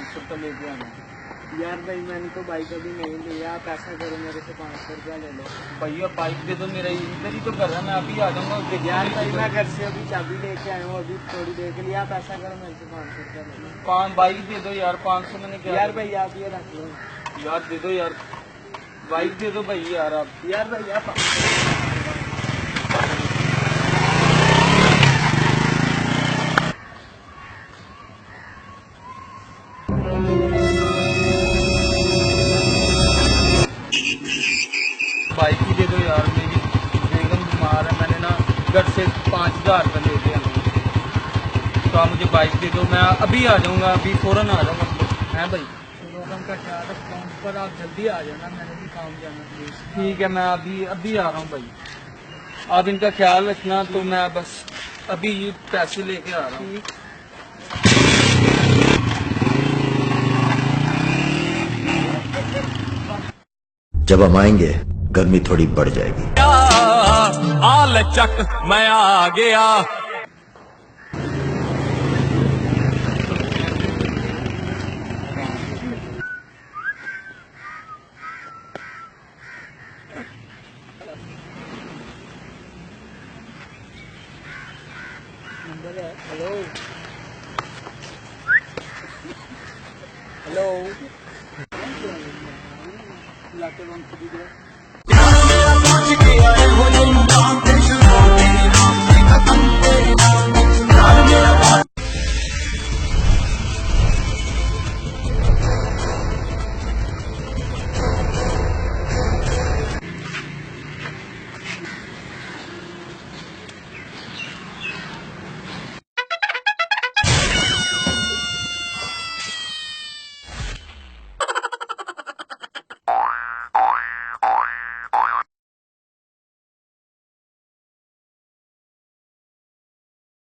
500 रुपये लेके आना। यार भाई मैंने तो बाइक अभी नहीं लिया, आप ऐसा करो मेरे से 500 रुपया ले लो। भैया बाइक दे दो, मेरा इधर ही तो घर है, मैं अभी आ जाऊँगा। यार भाई मैं घर से अभी चाबी लेके आया हूँ, अभी थोड़ी देर के लिए, आप ऐसा करो मेरे से 500 रुपया ले लो। बाइक दे दो यार, 500 मैंने क्या। यार भाई आप ये रख लो। यार दे दो यार, बाइक दे दो भाई यार आप। यार भाई आप बाइक ही दे दो यार, मेरी बेगम बीमार है, मैंने ना घर से 5000 रुपये लेके आना, तो आप मुझे बाइक दे दो, मैं अभी आ जाऊँगा, अभी फ़ौरन आ जाऊँगा। हैं भाई, प्रोग्राम का ख्याल रखता हूँ, पर आप जल्दी आ जाना, मैंने भी काम जाना प्लीज। ठीक है, मैं अभी आ रहा हूँ भाई, आप इनका ख्याल रखना। तो मैं बस अभी ये पैसे लेके आ रहा हूँ। जब हम आएंगे गर्मी थोड़ी बढ़ जाएगी। आल चक मैं आ गया। नंबर है। हेलो हेलो लाते